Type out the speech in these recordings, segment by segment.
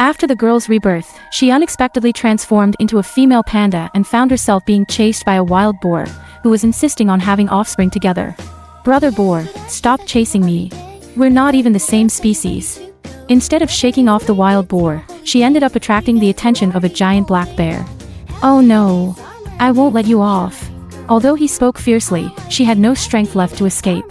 After the girl's rebirth, she unexpectedly transformed into a female panda and found herself being chased by a wild boar, who was insisting on having offspring together. "Brother boar, stop chasing me. We're not even the same species." Instead of shaking off the wild boar, she ended up attracting the attention of a giant black bear. "Oh no. I won't let you off." Although he spoke fiercely, she had no strength left to escape.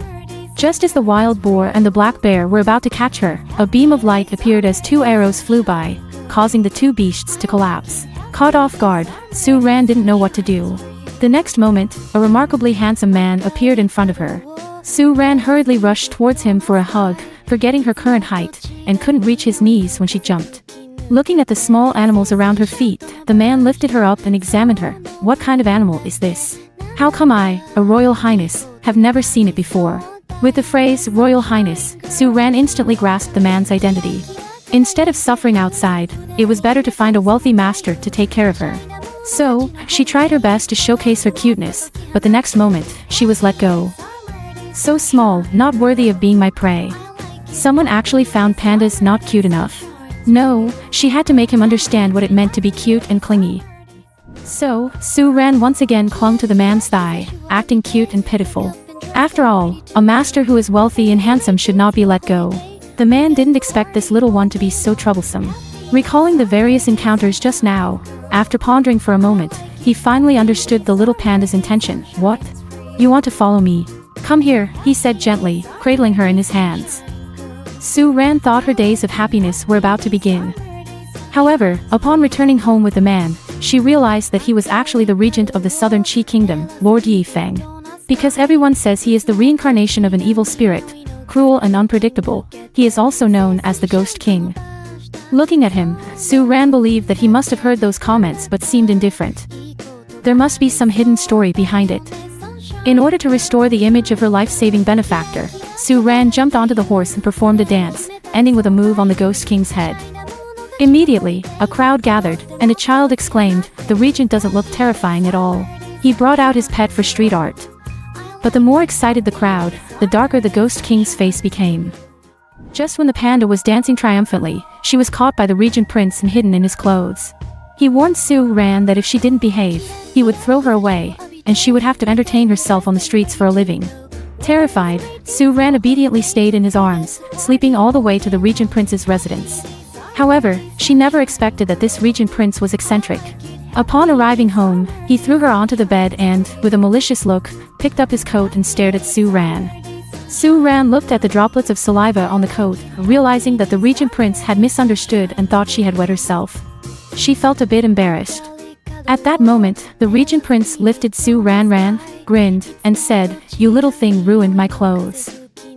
Just as the wild boar and the black bear were about to catch her, a beam of light appeared as two arrows flew by, causing the two beasts to collapse. Caught off guard, Su-ran didn't know what to do. The next moment, a remarkably handsome man appeared in front of her. Su-ran hurriedly rushed towards him for a hug, forgetting her current height, and couldn't reach his knees when she jumped. Looking at the small animals around her feet, the man lifted her up and examined her. "What kind of animal is this? How come I, a royal highness, have never seen it before?" With the phrase "Royal Highness," Su-ran instantly grasped the man's identity. Instead of suffering outside, it was better to find a wealthy master to take care of her. So, she tried her best to showcase her cuteness, but the next moment, she was let go. "So small, not worthy of being my prey. Someone actually found pandas not cute enough." No, she had to make him understand what it meant to be cute and clingy. So, Su-ran once again clung to the man's thigh, acting cute and pitiful. After all, a master who is wealthy and handsome should not be let go. The man didn't expect this little one to be so troublesome. Recalling the various encounters just now, after pondering for a moment, he finally understood the little panda's intention. "What? You want to follow me? Come here," he said gently, cradling her in his hands. Su-ran thought her days of happiness were about to begin. However, upon returning home with the man, she realized that he was actually the regent of the southern Qi kingdom, Lord Yifeng. Because everyone says he is the reincarnation of an evil spirit, cruel and unpredictable, he is also known as the Ghost King. Looking at him, Su-ran believed that he must have heard those comments but seemed indifferent. There must be some hidden story behind it. In order to restore the image of her life-saving benefactor, Su-ran jumped onto the horse and performed a dance, ending with a move on the Ghost King's head. Immediately, a crowd gathered, and a child exclaimed, "The regent doesn't look terrifying at all. He brought out his pet for street art." But the more excited the crowd, the darker the Ghost King's face became. Just when the panda was dancing triumphantly, she was caught by the regent prince and hidden in his clothes. He warned Su-ran that if she didn't behave, he would throw her away, and she would have to entertain herself on the streets for a living. Terrified, Su-ran obediently stayed in his arms, sleeping all the way to the regent prince's residence. However, she never expected that this regent prince was eccentric. Upon arriving home, he threw her onto the bed and, with a malicious look, picked up his coat and stared at Su-ran. Su-ran looked at the droplets of saliva on the coat, realizing that the regent prince had misunderstood and thought she had wet herself. She felt a bit embarrassed. At that moment, the regent prince lifted Su-ran, grinned, and said, "You little thing ruined my clothes.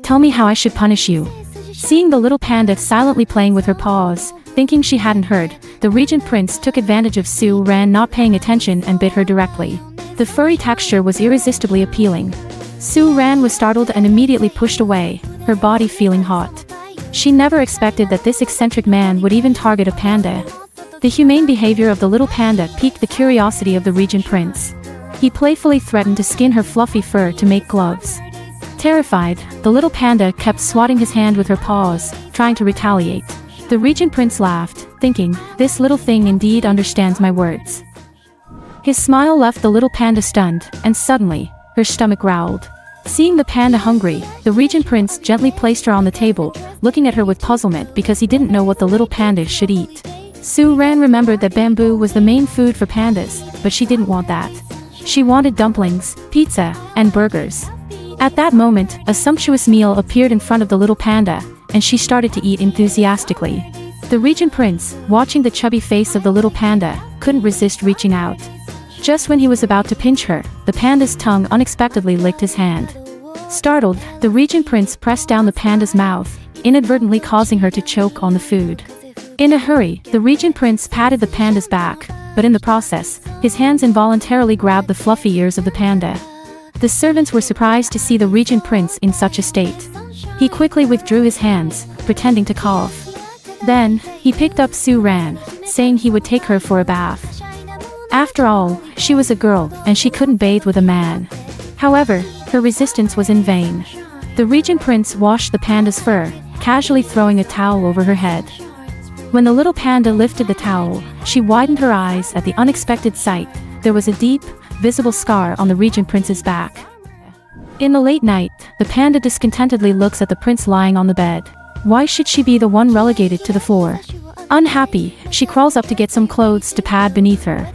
Tell me how I should punish you." Seeing the little panda silently playing with her paws, thinking she hadn't heard, the regent prince took advantage of Su-ran not paying attention and bit her directly. The furry texture was irresistibly appealing. Su-ran was startled and immediately pushed away, her body feeling hot. She never expected that this eccentric man would even target a panda. The humane behavior of the little panda piqued the curiosity of the regent prince. He playfully threatened to skin her fluffy fur to make gloves. Terrified, the little panda kept swatting his hand with her paws, trying to retaliate. The regent prince laughed, thinking, "This little thing indeed understands my words." His smile left the little panda stunned, and suddenly, her stomach growled. Seeing the panda hungry, the regent prince gently placed her on the table, looking at her with puzzlement because he didn't know what the little panda should eat. Su-ran remembered that bamboo was the main food for pandas, but she didn't want that. She wanted dumplings, pizza, and burgers. At that moment, a sumptuous meal appeared in front of the little panda, and she started to eat enthusiastically. The regent prince, watching the chubby face of the little panda, couldn't resist reaching out. Just when he was about to pinch her, the panda's tongue unexpectedly licked his hand. Startled, the regent prince pressed down the panda's mouth, inadvertently causing her to choke on the food. In a hurry, the regent prince patted the panda's back, but in the process, his hands involuntarily grabbed the fluffy ears of the panda. The servants were surprised to see the regent prince in such a state. He quickly withdrew his hands, pretending to cough. Then, he picked up Su-ran, saying he would take her for a bath. After all, she was a girl, and she couldn't bathe with a man. However, her resistance was in vain. The regent prince washed the panda's fur, casually throwing a towel over her head. When the little panda lifted the towel, she widened her eyes at the unexpected sight. There was a deep, visible scar on the regent prince's back. In the late night, the panda discontentedly looks at the prince lying on the bed. Why should she be the one relegated to the floor? Unhappy, she crawls up to get some clothes to pad beneath her.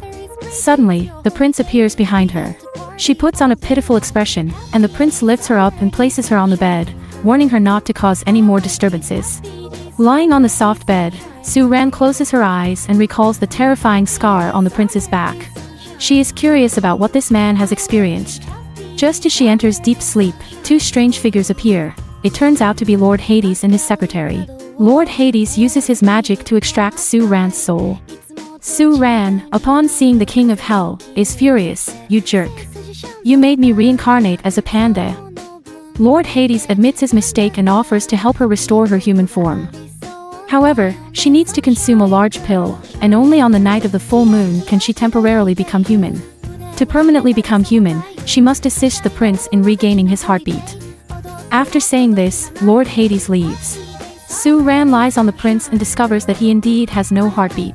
Suddenly, the prince appears behind her. She puts on a pitiful expression, and the prince lifts her up and places her on the bed, warning her not to cause any more disturbances. Lying on the soft bed, Su-ran closes her eyes and recalls the terrifying scar on the prince's back. She is curious about what this man has experienced. Just as she enters deep sleep, two strange figures appear. It turns out to be Lord Hades and his secretary. Lord Hades uses his magic to extract Su-ran's soul. Su-ran, upon seeing the king of hell, is furious. "You jerk. You made me reincarnate as a panda." Lord Hades admits his mistake and offers to help her restore her human form. However, she needs to consume a large pill, and only on the night of the full moon can she temporarily become human. To permanently become human, she must assist the prince in regaining his heartbeat. After saying this, Lord Hades leaves. Su-ran lies on the prince and discovers that he indeed has no heartbeat.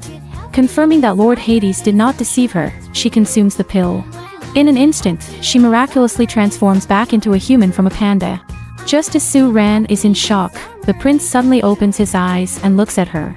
Confirming that Lord Hades did not deceive her, she consumes the pill. In an instant, she miraculously transforms back into a human from a panda. Just as Su-ran is in shock, the prince suddenly opens his eyes and looks at her.